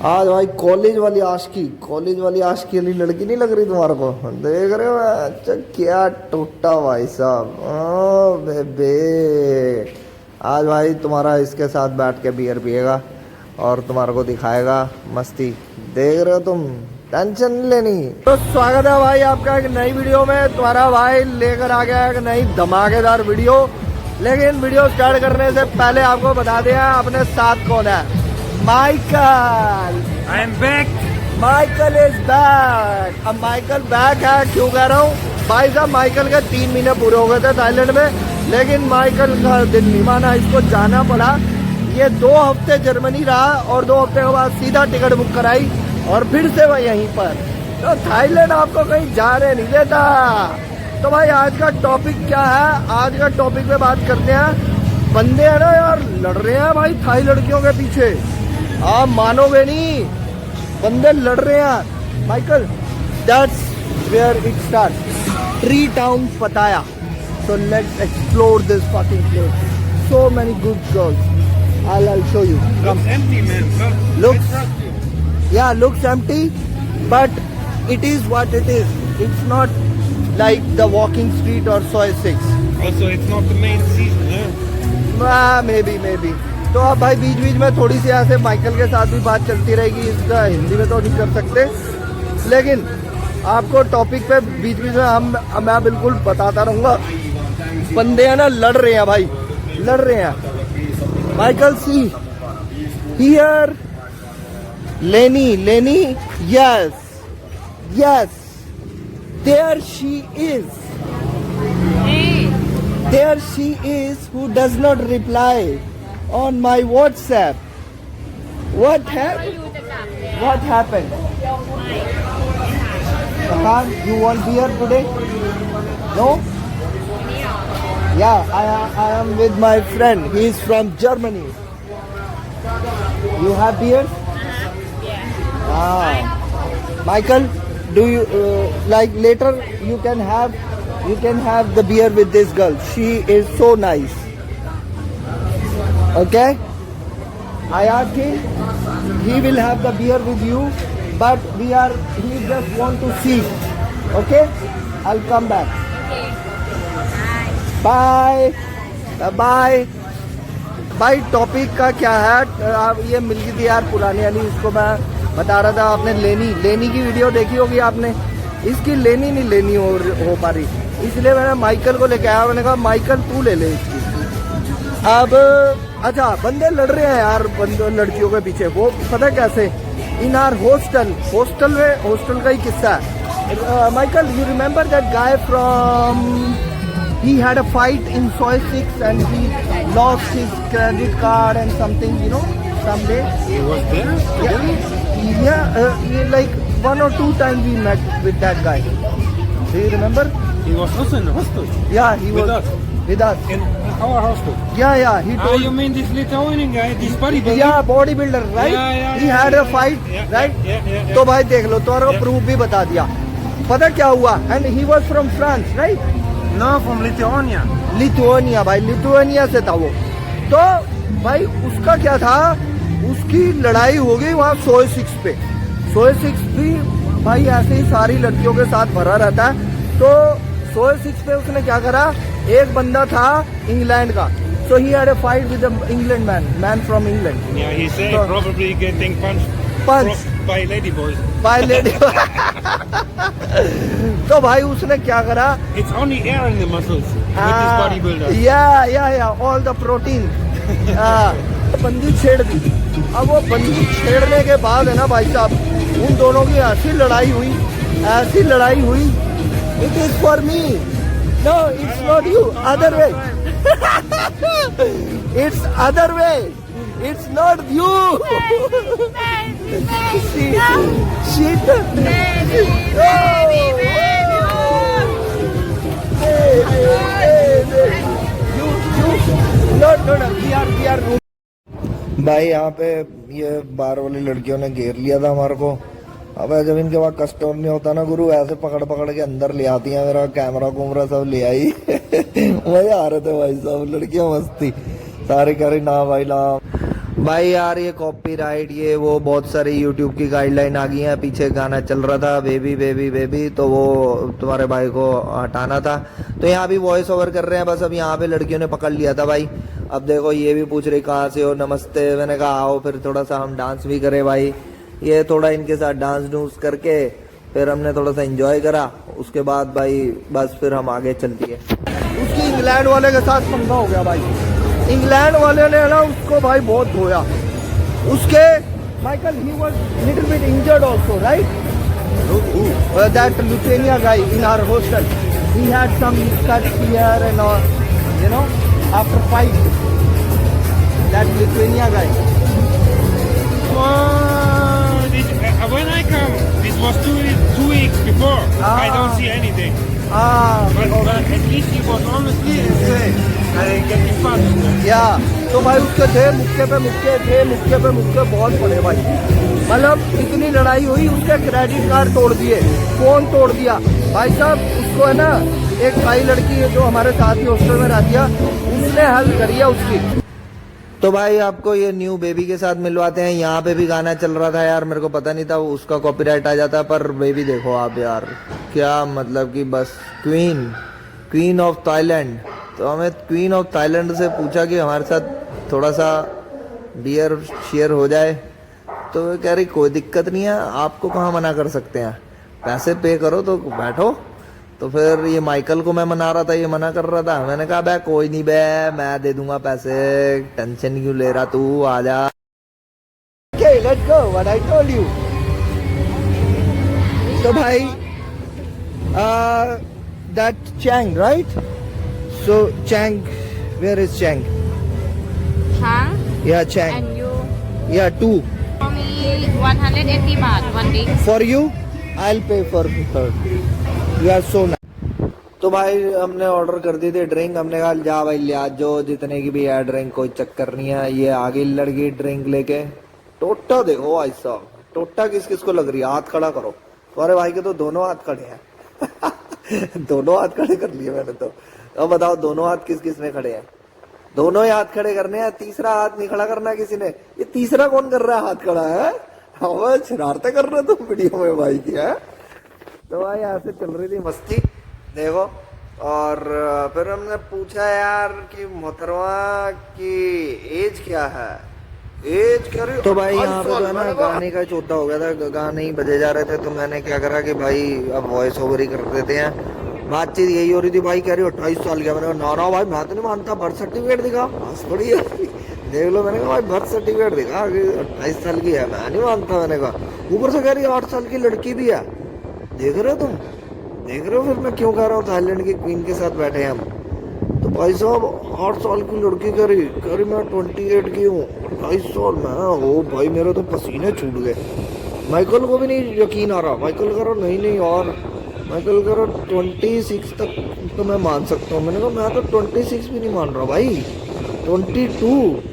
आज भाई कॉलेज वाली आशिकी वाली लड़की नहीं लग रही तुम्हारे को? देख रहे हो? अच्छा क्या टूटा भाई साहब। ओ बेबे, आज भाई तुम्हारा इसके साथ बैठ के बियर पिएगा और तुम्हारे को दिखाएगा मस्ती। देख रहे हो तुम, टेंशन नहीं लेनी। तो स्वागत है भाई आपका एक नई वीडियो में। तुम्हारा भाई लेकर आ गया एक नई धमाकेदार वीडियो। लेकिन वीडियो स्टार्ट करने से पहले आपको बता दिया अपने साथ कौन है। Michael, I am back. Michael is back. अब माइकल बैक है क्यों कह रहा हूँ भाई साहब, माइकल के 3 महीने पूरे हो गए थे थाईलैंड में, लेकिन माइकल का दिल नहीं माना, इसको जाना पड़ा। ये 2 हफ्ते जर्मनी रहा और 2 हफ्ते के बाद सीधा टिकट बुक कराई और फिर से वह यहीं पर। तो थाईलैंड आपको कहीं जाने नहीं देता। तो भाई आज का टॉपिक क्या है? आज का टॉपिक पे बात करते हैं। बंदे है ना यार, लड़ रहे हैं भाई थाई लड़कियों के पीछे। आप मानोगे नहीं, बंदे लड़ रहे हैं। Michael, that's where it start. Tree town Pattaya. So let's explore this fucking place. So many good girls. I'll show you. Looks empty, man. Looks- I trust you. Yeah, looks empty, but it is what it is. It's not like the walking street or Soy 6. Also, it's not the main season, huh? Maybe. तो अब भाई बीच बीच में थोड़ी सी ऐसे Michael के साथ भी बात चलती रहेगी। इसका हिंदी में तो नहीं कर सकते, लेकिन आपको टॉपिक पे बीच बीच में मैं बिल्कुल बताता रहूँगा। बंदे हैं ना, लड़ रहे हैं भाई, लड़ रहे हैं। Michael see here, Lenny, yes, there she is who does not reply on my WhatsApp. What happened? Khan, you want beer today? No? Yeah, I am with my friend. He is from Germany. You have beer? Michael, do you like later you can have the beer with this girl. She is so nice. Okay? I asked him, he will have the beer with you, but he just want to see. Okay? I'll come back. Bye. Bye. भाई topic का क्या है? आप ये मिल गई थी यार पुरानी वाली, इसको मैं बता रहा था। आपने लेनी की वीडियो देखी होगी आपने। इसकी लेनी नहीं लेनी हो पा रही, इसलिए मैंने माइकल को लेके आया। मैंने कहा माइकल तू ले ले इसकी। अब अच्छा, बंदे लड़ रहे हैं यार लड़कियों के पीछे। वो पता है कैसे? इन आर हॉस्टल का ही किस्सा है। Michael, you remember that guy from, he had a fight in Soy 6 and he lost his credit card and something, someday. He was there? Yeah, like 1 or 2 times we met with that guy. Do you remember? He was also in the hostel. Yeah, he was With us. with us. In our hostel. Yeah, he told. You mean this Lithuanian guy, this bodybuilder? Yeah, bodybuilder, right? Yeah, he had a fight, yeah, right? Yeah. तो भाई देख लो, तुम्हारे को proof भी बता दिया। पता क्या हुआ? And he was from France, right? No, from Lithuania. Lithuania, भाई लिथुआनिया से था वो। तो भाई उसका क्या था, उसकी लड़ाई हो गई वहाँ Soy 6 पे। Soy 6 भी भाई ऐसे ही सारी लड़कियों के साथ भरा रहता है। तो Soy 6 पे उसने क्या करा, एक बंदा था इंग्लैंड का। So he had a fight with the England man from England. Yeah, he said So- probably getting punched by ladyboys. By lady. तो भाई उसने क्या करा, It's only air in the muscles with this bodybuilder. Yeah, all the protein. बंदी छेड़ दी। अब वो बंदी छेड़ने के बाद है ना भाई साहब, उन दोनों की ऐसी लड़ाई हुई। It is for me. No, it's not you. Other way. It's other way. It's not you. She We are भाई यहाँ पे ये बाहर वाली लड़कियों ने घेर लिया था हमारे को। अब जब इनके पास कस्टमर नहीं होता ना गुरु, ऐसे पकड़ के अंदर ले आती हैं। मेरा कैमरा सब ले आई। मजा आ रहे थे भाई साहब, लड़कियां मस्ती सारी कह रही ना भाई ना। भाई यार ये कॉपीराइट ये वो बहुत सारी यूट्यूब की गाइडलाइन आ गई हैं। पीछे गाना चल रहा था बेबी बेबी बेबी, तो वो तुम्हारे भाई को हटाना था। तो यहाँ भी वॉइस ओवर कर रहे हैं बस। अब यहाँ पे लड़कियों ने पकड़ लिया था भाई। अब देखो ये भी पूछ रही कहाँ से हो, नमस्ते। मैंने कहा आओ फिर थोड़ा सा हम डांस भी करें भाई। ये थोड़ा इनके साथ डांस डूंस करके फिर हमने थोड़ा सा एंजॉय करा। उसके बाद भाई बस फिर हम आगे चल दिए। उसकी इंग्लैंड वाले के साथ पंगा हो गया भाई। इंग्लैंड वाले ने ना उसको भाई बहुत धोया। उसके Michael he was little bit injured also, right? That Lithuania guy in our hostel, he had some cuts here and all, you know, after fight. That Lithuania guy. When I come, this was 2 weeks before. I don't see anything. But at least he was honestly and said, I get in fast. या तो भाई उसके थे मुक्के पे मुक्के थे, मुक्के पे मुक्के बहुत पड़े भाई। मतलब इतनी लड़ाई हुई, उसके क्रेडिट कार्ड तोड़ दिए, फोन तोड़ दिया भाई साहब। उसको है ना एक भाई लड़की है जो हमारे साथ ही हॉस्टल में रहती है, उसने हेल्प करी है उसकी। तो भाई आपको ये न्यू बेबी के साथ मिलवाते हैं। यहाँ पे भी गाना चल रहा था यार, मेरे को पता नहीं था वो उसका कॉपीराइट आ जाता। पर बेबी देखो आप यार, क्या मतलब कि बस क्वीन ऑफ थाईलैंड। तो हमें क्वीन ऑफ थाईलैंड से पूछा कि हमारे साथ थोड़ा सा बियर शेयर हो जाए, तो वो कह रही कोई दिक्कत नहीं है, आपको कहाँ मना कर सकते हैं, पैसे पे करो तो बैठो। तो फिर ये माइकल को मैं मना रहा था, ये मना कर रहा था। मैंने कहा बे कोई नहीं बे, मैं दे दूंगा पैसे, टेंशन क्यों ले रहा तू, आजा। Okay, let's go, what I told you. तो भाई that Chang, right? So Chang, where is Chang? Chang? Yeah, Chang. And you? Yeah, 2. For me, 180 baht one day. For you, I'll pay for her. You are so nice. तो भाई हमने order कर दी थी drink. हमने कहा जा भाई ले आज जो जितने की भी है ड्रिंक, कोई चक्कर नहीं है। ये आगे लड़की ड्रिंक लेके, टोटा देखो भाई साहब, टोटा किस किस को लग रही है, हाथ खड़ा करो। तुम्हारे भाई के तो दोनों हाथ खड़े हैं दोनों हाथ खड़े कर लिए मैंने तो। अब बताओ दोनों हाथ किस किस में खड़े हैं? दोनों ही हाथ खड़े करने हैं, तीसरा हाथ नहीं खड़ा करना किसी ने। ये तीसरा कौन कर रहा है हाथ खड़ा है? हाँ शरारतें कर रहे तुम वीडियो में भाई की है। तो भाई ऐसे चल रही थी मस्ती देखो। और फिर हमने पूछा यार कि मोहतरमा की एज क्या है, एज क्या रही? तो भाई यहाँ पे जो है ना गाने का चौथा हो गया था, गाने ही बजे जा रहे थे। तो मैंने क्या करा कि भाई अब वॉइस ओवर ही कर देते हैं। बातचीत यही हो रही थी, भाई कह रही 28 साल का। मैंने कहा ना भाई मैं तो नहीं मानता, बर्थ सर्टिफिकेट दिखा। बस बढ़िया देख लो। मैंने कहा भाई बर्थ सर्टिफिकेट दिखा कि 28 साल की है, मैं नहीं मानता। मैंने कहा ऊपर से कह रही 8 साल की लड़की भी है। देख रहे हो तुम, देख रहे हो फिर मैं क्यों कह रहा हूँ थाईलैंड की क्वीन के साथ बैठे हैं हम। तो भाई साहब 8 साल की लड़की कह रही मैं 28 की हूँ, 28 साल में हो भाई। मेरे तो पसीने छूट गए। माइकल को भी नहीं यकीन आ रहा। माइकल कह रहा नहीं और माइकल कह रहा 26 तक तो मैं मान सकता हूँ। मैंने कहा मैं तो 26 भी नहीं मान रहा भाई, 22।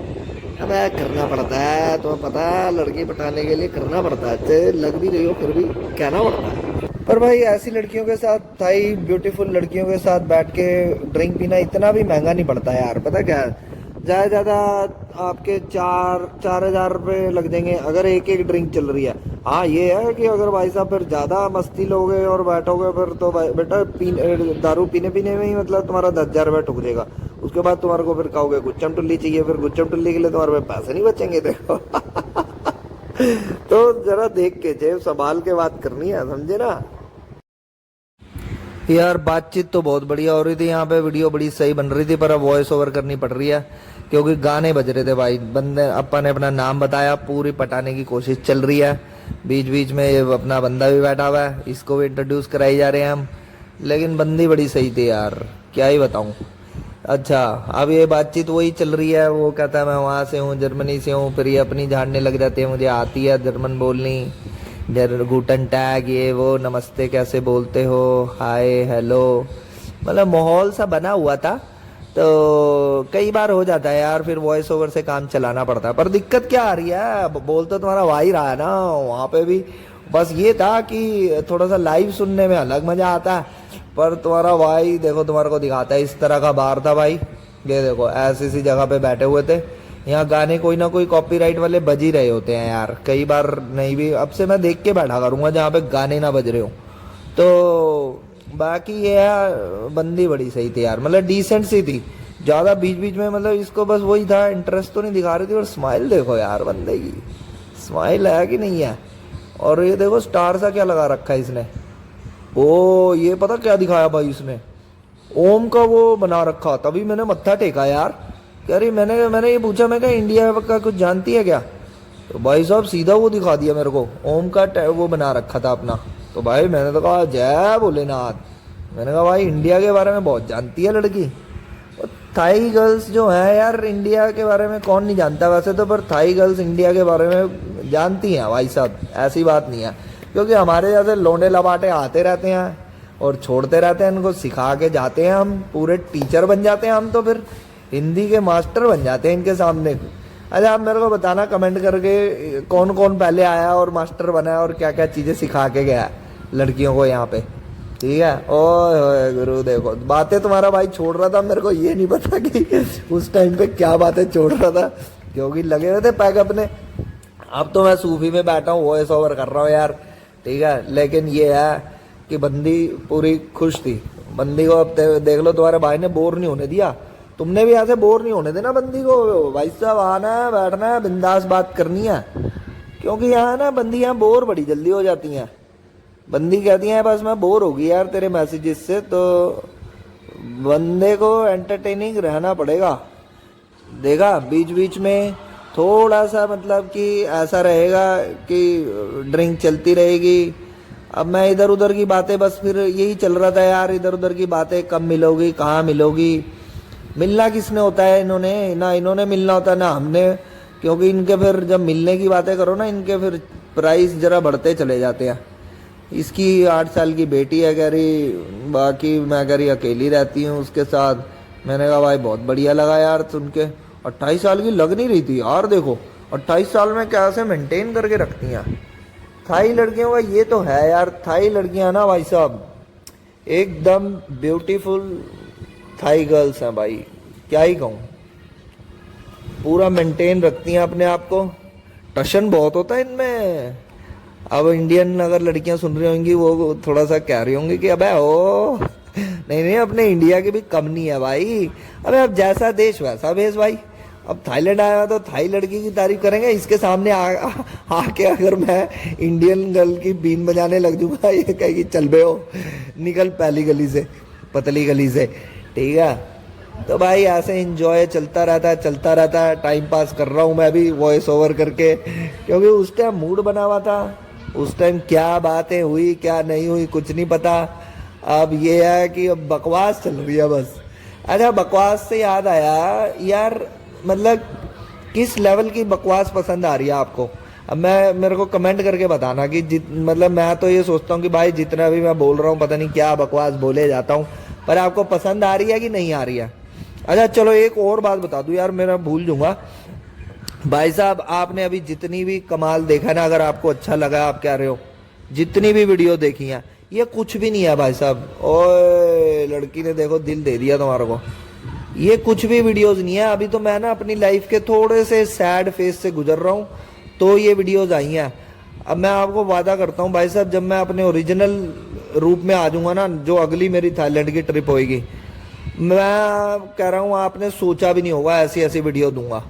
अब करना पड़ता है, तुम्हें पता है लड़की पटाने के लिए करना पड़ता है, लग भी रही हो फिर भी कहना पड़ता है। पर भाई ऐसी लड़कियों के साथ, थाई ब्यूटीफुल लड़कियों के साथ बैठ के ड्रिंक पीना इतना भी महंगा नहीं पड़ता है यार। पता क्या है, ज़्यादा ज़्यादा आपके 4,000 रुपये लग जाएंगे अगर एक एक ड्रिंक चल रही है। हाँ ये है कि अगर भाई साहब फिर ज़्यादा मस्ती लोगे और बैठोगे फिर तो भाई बेटा दारू पीने में ही मतलब तुम्हारा 10,000 रुपये टुक जाएगा। उसके बाद तुम्हारे को फिर कहोगे गुच्चम टुल्ली चाहिए, फिर गुच्चम टुल्ली के लिए तुम्हारे पे पैसे नहीं बचेंगे देखो तो जरा देख के जेब संभाल के बात करनी है, समझे ना यार। बातचीत तो बहुत बढ़िया हो रही थी यहाँ पे, वीडियो बड़ी सही बन रही थी, पर अब वॉइस ओवर करनी पड़ रही है क्योंकि गाने बज रहे थे भाई। बंदे अपन ने अपना नाम बताया, पूरी पटाने की कोशिश चल रही है। बीच बीच में ये अपना बंदा भी बैठा हुआ है, इसको भी इंट्रोड्यूस कराई जा रहे हैं हम। लेकिन बंदी बड़ी सही थी यार, क्या ही बताऊं। अच्छा अब ये बातचीत वही चल रही है। वो कहता है मैं वहाँ से हूँ, जर्मनी से हूँ। फिर ये अपनी झाड़ने लग जाते हैं, मुझे आती है जर्मन बोलनी, गुटन टैग ये वो, नमस्ते कैसे बोलते हो, हाय हेलो। मतलब माहौल सा बना हुआ था। तो कई बार हो जाता है यार, फिर वॉइस ओवर से काम चलाना पड़ता है। पर दिक्कत क्या आ रही है, बोल तो तुम्हारा भाई रहा है ना वहाँ पे भी। बस ये था कि थोड़ा सा लाइव सुनने में अलग मजा आता है, पर तुम्हारा भाई देखो तुम्हारे को दिखाता है इस तरह का बार था भाई। ये देखो ऐसी सी जगह पे बैठे हुए थे, यहाँ गाने कोई ना कोई कॉपीराइट वाले बज ही रहे होते हैं यार, कई बार नहीं भी। अब से मैं देख के बैठा करूंगा जहाँ पे गाने ना बज रहे हो। तो बाकी ये है, बंदी बड़ी सही थी यार, मतलब डिसेंट सी थी, ज्यादा बीच बीच में मतलब इसको बस वही था, इंटरेस्ट तो नहीं दिखा रही थी। और स्माइल देखो यार बंदे की, स्माइल है कि नहीं है। और ये देखो स्टार सा क्या लगा रखा है इसने। ओ ये पता क्या दिखाया भाई इसने, ओम का वो बना रखा। तभी मैंने मत्था टेका यार, कह रही मैंने ये पूछा, मैं क्या इंडिया का कुछ जानती है क्या? तो भाई साहब सीधा वो दिखा दिया मेरे को, ओम का वो बना रखा था अपना। तो भाई मैंने तो कहा जय भोलेनाथ। मैंने कहा भाई इंडिया के बारे में बहुत जानती है लड़की। और थाई गर्ल्स जो है यार, इंडिया के बारे में कौन नहीं जानता वैसे तो, पर थाई गर्ल्स इंडिया के बारे में जानती हैं भाई साहब, ऐसी बात नहीं है। क्योंकि हमारे जैसे लोंडे लपाटे आते रहते हैं और छोड़ते रहते हैं, इनको सिखा के जाते हैं, हम पूरे टीचर बन जाते हैं, हम तो फिर हिंदी के मास्टर बन जाते हैं इनके सामने। अच्छा आप मेरे को बताना कमेंट करके कौन कौन पहले आया और मास्टर बना है और क्या क्या चीज़ें सिखा के गया लड़कियों को यहाँ पे, ठीक है। ओए गुरु देखो बातें तुम्हारा भाई छोड़ रहा था, मेरे को ये नहीं पता कि उस टाइम पे क्या बातें छोड़ रहा था, क्योंकि लगे हुए थे पैक अपने। अब तो मैं सूफी में बैठा हूँ, वॉइस ओवर कर रहा हूँ यार, ठीक है। लेकिन ये है कि बंदी पूरी खुश थी। बंदी को अब देख लो, तुम्हारे भाई ने बोर नहीं होने दिया, तुमने भी ऐसे बोर नहीं होने देना बंदी को। भाई साहब आना है, बैठना है, बिंदास बात करनी है। क्योंकि यहाँ ना बंदी यहाँ बोर बड़ी जल्दी हो जाती हैं। बंदी कहती है बस मैं बोर होगी यार तेरे मैसेजेस से, तो बंदे को एंटरटेनिंग रहना पड़ेगा। देखा बीच बीच में थोड़ा सा मतलब कि ऐसा रहेगा कि ड्रिंक चलती रहेगी। अब मैं इधर उधर की बातें, बस फिर यही चल रहा था यार, इधर उधर की बातें, कब मिलोगी, कहाँ मिलोगी, मिलना किसने होता है, इन्होंने ना, इन्होंने मिलना होता है ना हमने। क्योंकि इनके फिर जब मिलने की बातें करो ना, इनके फिर प्राइस जरा बढ़ते चले जाते हैं। इसकी 8 साल की बेटी है, कह रही बाकी मैं कह रही अकेली रहती हूँ उसके साथ। मैंने कहा भाई बहुत बढ़िया लगा यार सुन के। 28 साल की लग नहीं रही थी यार, देखो 28 साल में कैसे मेंटेन करके रखती हैं थाई लड़कियों का। ये तो है यार, थाई लड़कियां ना भाई साहब एकदम ब्यूटीफुल थाई गर्ल्स हैं भाई, क्या ही कहूँ। पूरा मेंटेन रखती हैं अपने आप को, टशन बहुत होता है इनमें। अब इंडियन अगर लड़कियां सुन रही होंगी वो थोड़ा सा कह रही होंगी कि अबे ओ नहीं अपने इंडिया की भी कम नहीं है भाई। अबे अब जैसा देश वैसा भेष भाई। अब थाईलैंड आया तो थाई लड़की की तारीफ करेंगे, इसके सामने आके अगर मैं इंडियन गर्ल की बीन बजाने लग जाऊंगा, ये कहेगी चल बे हो निकल पहली गली से, पतली गली से, ठीक है। तो भाई ऐसे एंजॉय चलता रहता है। टाइम पास कर रहा हूँ मैं भी वॉइस ओवर करके, क्योंकि उस टाइम मूड बना हुआ था। उस टाइम क्या बातें हुई क्या नहीं हुई कुछ नहीं पता। अब ये है कि अब बकवास चल रही है बस। अच्छा बकवास से याद आया यार, मतलब किस लेवल की बकवास पसंद आ रही है आपको? अब मेरे को कमेंट करके बताना कि मतलब मैं तो ये सोचता हूँ कि भाई जितना भी मैं बोल रहा हूँ पता नहीं क्या बकवास बोले जाता हूँ, पर आपको पसंद आ रही है कि नहीं आ रही है। अच्छा चलो एक और बात बता दूं यार, मेरा भूल जाऊंगा। भाई साहब आपने अभी जितनी भी कमाल देखा ना, अगर आपको अच्छा लगा, आप कह रहे हो जितनी भी वीडियो देखी है, ये कुछ भी नहीं है भाई साहब। ओए लड़की ने देखो दिल दे दिया तुम्हारे को। ये कुछ भी वीडियोस नहीं है। अभी तो मैं ना अपनी लाइफ के थोड़े से सैड फेस से गुजर रहा हूँ, तो ये वीडियोस आई हैं। अब मैं आपको वादा करता हूँ भाई साहब, जब मैं अपने ओरिजिनल रूप में आ जाऊंगा ना, जो अगली मेरी थाईलैंड की ट्रिप होएगी, मैं कह रहा हूँ आपने सोचा भी नहीं होगा ऐसी ऐसी वीडियो दूंगा,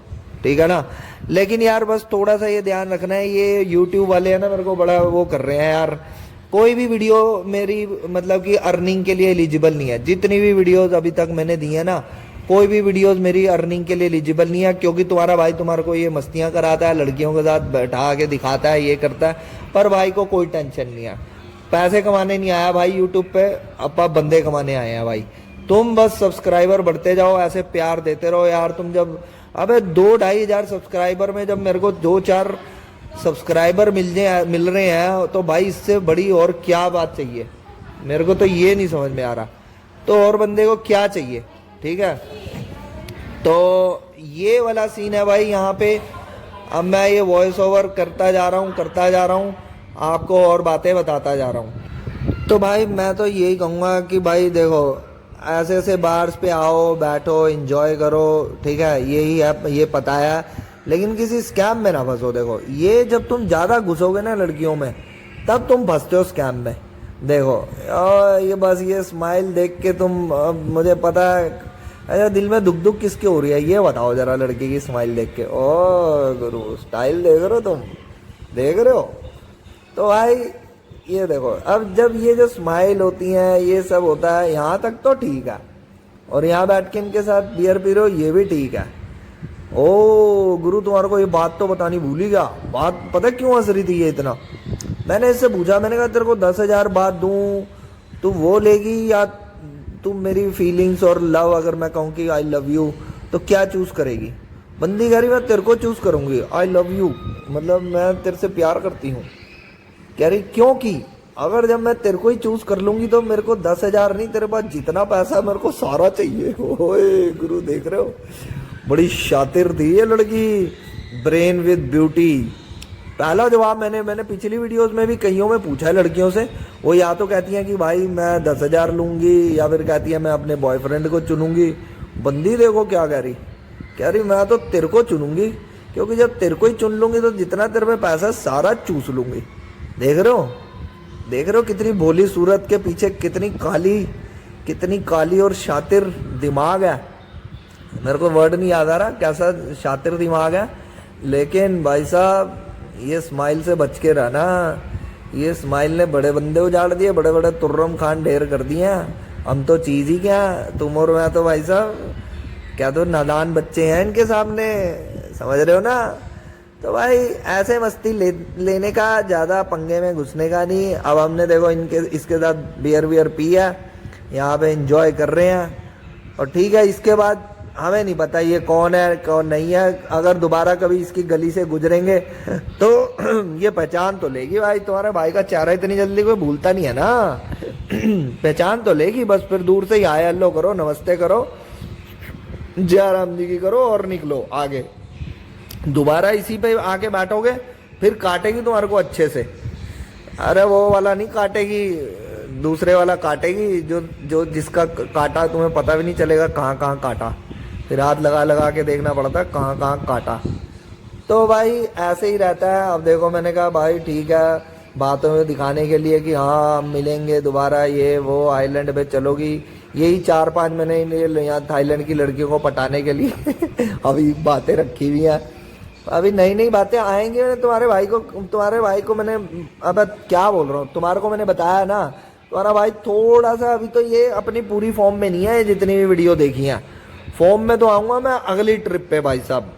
ठीक है ना। लेकिन यार बस थोड़ा सा ये ध्यान रखना है, ये यूट्यूब वाले है ना मेरे को बड़ा वो कर रहे हैं यार। कोई भी वीडियो मेरी मतलब कि अर्निंग के लिए एलिजिबल नहीं है। जितनी भी वीडियोस अभी तक मैंने दी है ना, कोई भी वीडियोस मेरी अर्निंग के लिए एलिजिबल नहीं है। क्योंकि तुम्हारा भाई तुम्हारे को ये मस्तियां कराता है, लड़कियों के साथ बैठा के दिखाता है, ये करता है, पर भाई को कोई टेंशन नहीं है। पैसे कमाने नहीं आया भाई यूट्यूब पे, अपा बंदे कमाने आए हैं भाई। तुम बस सब्सक्राइबर बढ़ते जाओ, ऐसे प्यार देते रहो यार। तुम जब अबे 2-2.5 हज़ार सब्सक्राइबर में जब मेरे को 2-4 सब्सक्राइबर मिल रहे हैं, तो भाई इससे बड़ी और क्या बात चाहिए? मेरे को तो ये नहीं समझ में आ रहा, तो और बंदे को क्या चाहिए, ठीक है। तो ये वाला सीन है भाई यहाँ पे। अब मैं ये वॉइस ओवर करता जा रहा हूँ, आपको और बातें बताता जा रहा हूँ। तो भाई मैं तो यही कहूँगा कि भाई देखो, ऐसे ऐसे बार्स पे आओ, बैठो, एंजॉय करो, ठीक है, यही है, ये पता है, लेकिन किसी स्कैम में ना फंसो। देखो ये जब तुम ज़्यादा घुसोगे ना लड़कियों में, तब तुम फंसते हो स्कैम में। देखो ये बस ये स्माइल देख के तुम, मुझे पता है, अच्छा दिल में दुख दुख किसकी हो रही है ये बताओ जरा, लड़की की स्माइल देख के। ओ गुरु स्टाइल देख रहे हो तुम, देख रहे हो? तो भाई ये देखो, अब जब ये जो स्माइल होती है, ये सब होता है, यहाँ तक तो ठीक है, और यहाँ बैठ के इनके साथ बियर पी रहे हो, ये भी ठीक है। ओ गुरु तुम्हारे को ये बात तो बतानी भूल ही गया, बात पता क्यों हंस रही थी ये इतना? मैंने इससे पूछा, मैंने कहा तेरे को 10,000 बात दूं, तू वो लेगी या तू मेरी फीलिंग्स और लव, अगर मैं कहूँ कि आई लव यू तो क्या चूज करेगी? बंदी कह रही मैं तेरे को चूज करूंगी, आई लव यू, मतलब मैं तेरे से प्यार करती हूँ। कह रही क्योंकि अगर जब मैं तेरे को ही चूज कर लूंगी तो मेरे को 10,000 नहीं, तेरे पास जितना पैसा मेरे को सारा चाहिए। ओए गुरु देख रहे हो, बड़ी शातिर थी ये लड़की, ब्रेन विद ब्यूटी। पहला जवाब मैंने पिछली वीडियोस में भी कईयों में पूछा है लड़कियों से, वो या तो कहती हैं कि भाई मैं 10,000 लूंगी, या फिर कहती है मैं अपने बॉयफ्रेंड को चुनूंगी। बंदी देखो क्या कह रही मैं तो तेरे को चुनूंगी, क्योंकि जब तेरे को ही चुन लूंगी तो जितना तेरे में पैसा सारा चूस लूंगी। देख रहे हो कितनी भोली सूरत के पीछे कितनी काली और शातिर दिमाग है। मेरे को वर्ड नहीं याद आ रहा कैसा शातिर दिमाग है, लेकिन भाई साहब ये स्माइल से बच के रहना। ये स्माइल ने बड़े बंदे उजाड़ दिए, बड़े बड़े तुर्रम खान ढेर कर दिए। हम तो चीज ही क्या, तुम और मैं तो भाई साहब क्या तो नादान बच्चे हैं इनके सामने, समझ रहे हो ना? तो भाई ऐसे मस्ती लेने का, ज्यादा पंगे में घुसने का नहीं। अब हमने देखो इसके साथ बियर पी है, यहाँ पे एंजॉय कर रहे हैं, और ठीक है, इसके बाद हमें नहीं पता ये कौन है कौन नहीं है। अगर दोबारा कभी इसकी गली से गुजरेंगे तो ये पहचान तो लेगी भाई, तुम्हारे भाई का चेहरा इतनी जल्दी कोई भूलता नहीं है ना। पहचान तो लेगी, बस फिर दूर से ही हाय हेलो करो, नमस्ते करो, जय राम जी की करो और निकलो आगे। दोबारा इसी पे आके बैठोगे फिर काटेगी तुम्हारे को अच्छे से। अरे वो वाला नहीं काटेगी, दूसरे वाला काटेगी, जो जिसका काटा तुम्हें पता भी नहीं चलेगा कहाँ कहाँ काटा, फिर हाथ लगा के देखना पड़ता है कहाँ कहाँ काटा। तो भाई ऐसे ही रहता है। अब देखो मैंने कहा भाई ठीक है, बातों में दिखाने के लिए कि हाँ हम मिलेंगे दोबारा, ये वो आइलैंड पे चलोगी, यही 4-5 महीने यहाँ थाईलैंड की लड़कियों को पटाने के लिए अभी बातें रखी हुई हैं। अभी नई नई बातें आएंगे। तुम्हारे भाई को मैंने, अब क्या बोल रहा हूँ, तुम्हारे को मैंने बताया ना, तुम्हारा भाई थोड़ा सा अभी तो ये अपनी पूरी फॉर्म में नहीं है। जितनी भी वीडियो देखी है फॉर्म में तो आऊंगा मैं अगली ट्रिप पे भाई साहब।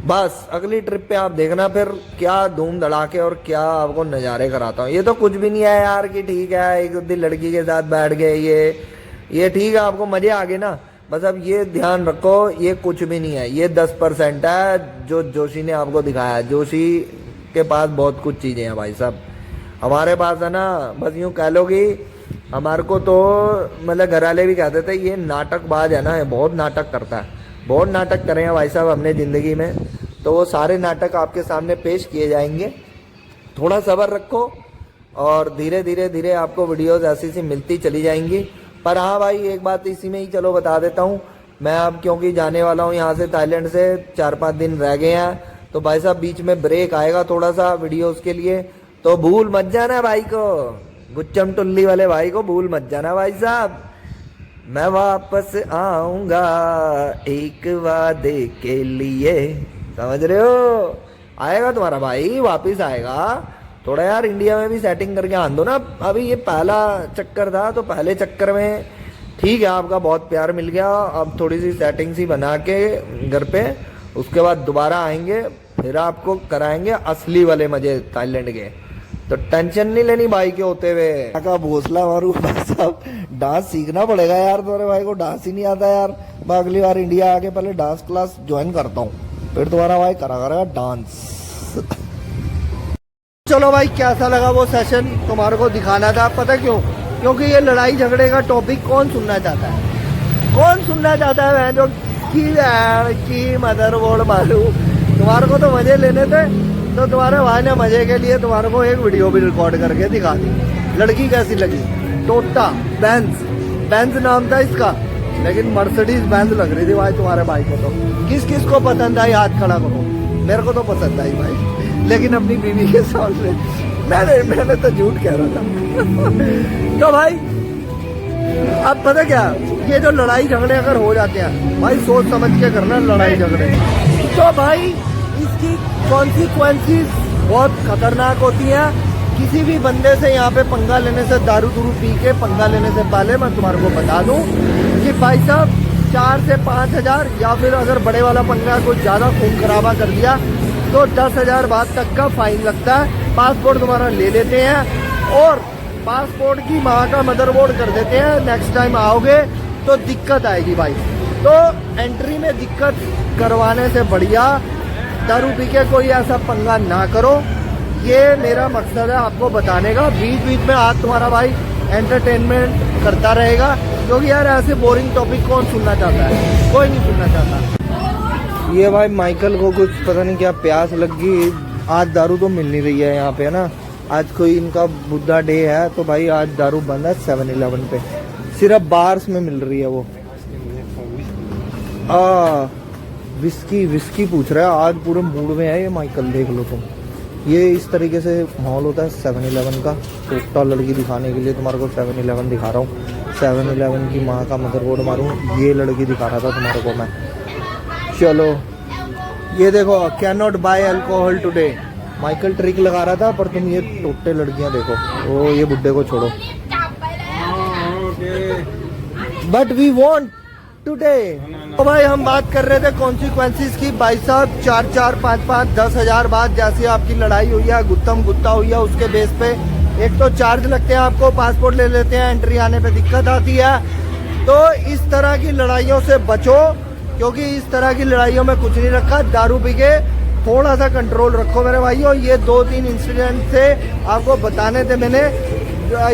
बस अगली ट्रिप पे आप देखना फिर क्या धूम धड़ाके और क्या आपको नज़ारे कराता हूँ। ये तो कुछ भी नहीं है यार कि ठीक है एक दिन लड़की के साथ बैठ गए, ये ठीक है, आपको मजे आ गए ना। बस अब ये ध्यान रखो, ये कुछ भी नहीं है, ये 10% है जो जोशी ने आपको दिखाया है। जोशी के पास बहुत कुछ चीज़ें हैं भाई साहब, हमारे पास है ना, बस यूँ कह लो कि हमारे को तो मतलब घर वाले भी कहते थे ये नाटकबाज है ना, ये बहुत नाटक करता है। बहुत नाटक करे हैं भाई साहब हमने ज़िंदगी में, तो वो सारे नाटक आपके सामने पेश किए जाएंगे। थोड़ा सब्र रखो और धीरे धीरे आपको वीडियोज़ ऐसी सी मिलती चली जाएंगी। पर हाँ भाई एक बात इसी में ही चलो बता देता हूँ, मैं अब क्योंकि जाने वाला हूँ यहाँ से थाईलैंड से, 4-5 दिन रह गए हैं, तो भाई साहब बीच में ब्रेक आएगा थोड़ा सा वीडियोस के लिए, तो भूल मत जाना भाई को, गुच्चम टुल्ली वाले भाई को भूल मत जाना भाई साहब। मैं वापस आऊँगा एक वादे के लिए, समझ रहे हो? आएगा तुम्हारा भाई, वापिस आएगा। थोड़ा यार इंडिया में भी सेटिंग करके आन दो ना। अभी ये पहला चक्कर था, तो पहले चक्कर में ठीक है आपका बहुत प्यार मिल गया, अब थोड़ी सी सेटिंग सी बना के घर पे, उसके बाद दोबारा आएंगे, फिर आपको कराएंगे असली वाले मजे थाईलैंड के। तो टेंशन नहीं लेनी भाई के होते हुए। का भोसला मारू साहब, डांस सीखना पड़ेगा यार, तुम्हारे भाई को डांस ही नहीं आता यार। मैं अगली बार इंडिया आके पहले डांस क्लास ज्वाइन करता हूँ, फिर तुम्हारा भाई करेगा डांस। चलो भाई कैसा लगा वो सेशन, तुम्हारे को दिखाना था। पता क्यों? क्योंकि ये लड़ाई झगड़े का टॉपिक कौन सुनना चाहता है? कौन सुनना चाहता है जो की मदरबोर्ड मालूम। तुम्हारे को तो मजे लेने थे, तो तुम्हारे भाई ने मजे के लिए तुम्हारे को एक वीडियो भी रिकॉर्ड करके दिखा दी। लड़की कैसी लगी? टोटा बेंस बेंज नाम था इसका, लेकिन मर्सिडीज बेंज लग रही थी भाई तुम्हारे भाई को। तो किस किस को पसंद आई हाथ खड़ा करो। मेरे को तो पसंद आई भाई, लेकिन अपनी बीवी के सामने मैंने तो झूठ कह रहा था। तो भाई अब पता क्या, ये जो लड़ाई झगड़े अगर हो जाते हैं भाई, सोच समझ के करना लड़ाई झगड़े। तो भाई इसकी कॉन्सिक्वेंसेस बहुत खतरनाक होती हैं। किसी भी बंदे से यहाँ पे पंगा लेने से, दारू दूरू पी के पंगा लेने से पहले मैं तुम्हारे को बता दूं कि भाई साहब 4 से 5 हजार, या फिर अगर बड़े वाला पंगा कुछ ज्यादा खून खराबा कर दिया तो 10,000 बात तक का फाइन लगता है। पासपोर्ट तुम्हारा ले लेते हैं और पासपोर्ट की माँ का मदरबोर्ड कर देते हैं। नेक्स्ट टाइम आओगे तो दिक्कत आएगी भाई। तो एंट्री में दिक्कत करवाने से बढ़िया दारू पी के कोई ऐसा पंगा ना करो। ये मेरा मकसद है आपको बताने का। बीच बीच में आज तुम्हारा भाई एंटरटेनमेंट करता रहेगा, क्योंकि यार ऐसे बोरिंग टॉपिक कौन सुनना चाहता है, कोई नहीं सुनना चाहता। ये भाई माइकल को कुछ पता नहीं क्या प्यास लग गई। आज दारू तो मिल नहीं रही है यहाँ पे ना, आज कोई इनका बुद्धा डे है, तो भाई आज दारू बंद है 7-Eleven पे, सिर्फ बार्स में मिल रही है वो। विस्की पूछ रहा है, आज पूरे मूड में है ये माइकल, देख लो तुम। ये इस तरीके से माहौल होता है 7-Eleven का। टोटा लड़की दिखाने के लिए तुम्हारे को 7-Eleven दिखा रहा हूँ। 7-Eleven की माँ का मदरबोर्ड मारूं, ये लड़की दिखा रहा था तुम्हारे को मैं। चलो ये देखो, can not buy alcohol today. Michael trick लगा रहा था, पर तुम ये टोटे लड़कियां देखो। ओ ये बुड्ढे को छोड़ो। But we want today. तो भाई हम बात कर रहे थे कॉन्सिक्वेंसेस की। भाई साहब 4-4, 5-5, 10,000 बात जैसे आपकी लड़ाई हुई है, गुत्तम गुत्ता हुई है, उसके बेस पे एक तो चार्ज लगते हैं आपको, पासपोर्ट ले लेते हैं, एंट्री आने पे दिक्कत आती है। तो इस तरह की लड़ाइयों से बचो, क्योंकि इस तरह की लड़ाइयों में कुछ नहीं रखा। दारू पी के थोड़ा सा कंट्रोल रखो मेरे भाइयों। ये 2-3 इंसिडेंट से आपको बताने थे मैंने,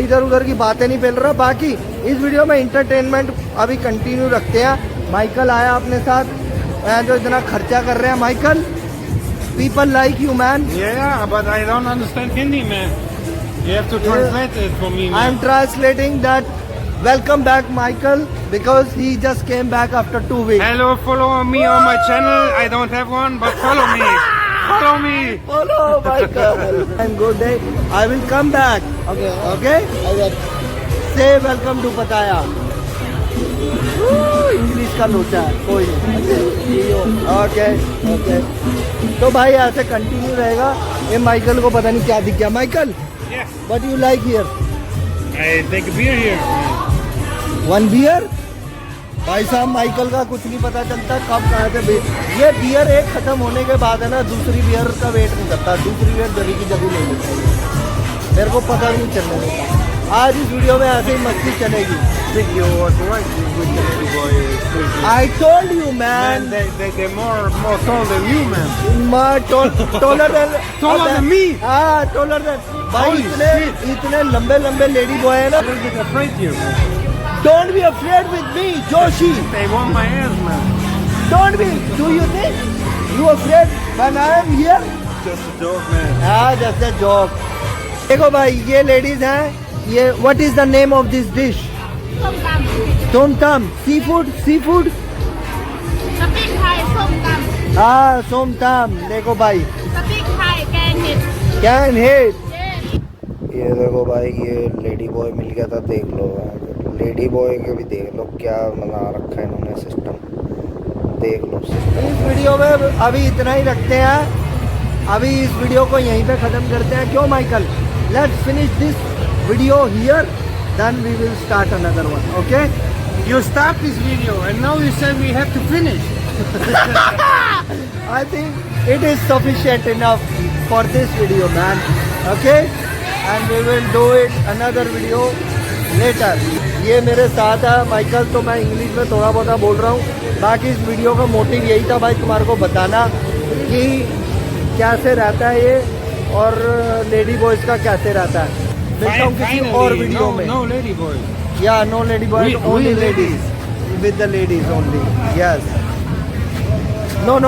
इधर उधर की बातें नहीं फैल रहा। बाकी इस वीडियो में इंटरटेनमेंट अभी कंटिन्यू रखते हैं। माइकल आया अपने साथ, जो इतना खर्चा कर रहे हैं। Michael, people like you man. Yeah, but I don't understand Hindi, man. You have to translate it for me, man. I am translating that. Welcome back, Michael, because he just came back after 2 weeks. Hello, follow me on my channel. I don't have one, but follow me. Follow me. Follow Michael. And good day. I will come back. Okay. Okay. I will. Say welcome to Pattaya. English का लोचा है, कोई नहीं। Okay okay. तो भाई ऐसे continue रहेगा। ये माइकल को पता नहीं क्या दिख गया। Michael, Yes. what do you like here? I take a beer here. 1 beer? भाई साहब माइकल का कुछ नहीं पता चलता कब कहाँ से ये बियर एक खत्म होने के बाद है ना, दूसरी बियर का वेट नहीं करता। दूसरी बियर जभी की जभी ले लेता है, मेरे को पता नहीं चलने देता। आज इस वीडियो में ऐसे ही मस्ती चलेगी। Think you was right with the lady boy. I told you man. They're more tall than you, man. Taller than Taller than me. हाँ, taller than। भाई Holy इतने लंबे लंबे लेडी बॉय है ना। Don't get afraid here, man. Don't be afraid with me, Joshi. They want my ass, man. Don't be. Do you think you afraid when I am here? Just a joke, man. हाँ, just a joke. देखो भाई ये ladies हैं। ये what is the name of this dish? Tom tam. Seafood. Seafood. สปีกไทยส้มตำ हाँ, सोम tam. देखो भाई สปีกไทยแกงเห็ด can hit. เย้ ये देखो भाई ये लेडी बॉय मिल गया था, देख लो। लेडी बॉय के भी देख लो क्या बना रखा है इन्होंने सिस्टम, देख लो सिस्टम। इस वीडियो में अभी इतना ही रखते हैं। अभी इस वीडियो को यहीं पे ख़त्म करते हैं। क्यों Michael? Let's finish this video here, then we will start another one. Okay? You stopped this video and now you said we have to finish. I think it is sufficient enough for this video, man. Okay? And we will do it another video later. ये मेरे साथ है Michael, तो मैं English में थोड़ा बहुत बोल रहा हूँ। बाकी इस वीडियो का मोटिव यही था भाई, तुम्हारे को बताना कि कैसे रहता है ये और लेडी बॉयज का कैसे रहता है। मिलता हूँ किसी और वीडियो में। No lady boys. Yeah, no lady boys, We only ladies. ladies. With the ladies only. Yes. No.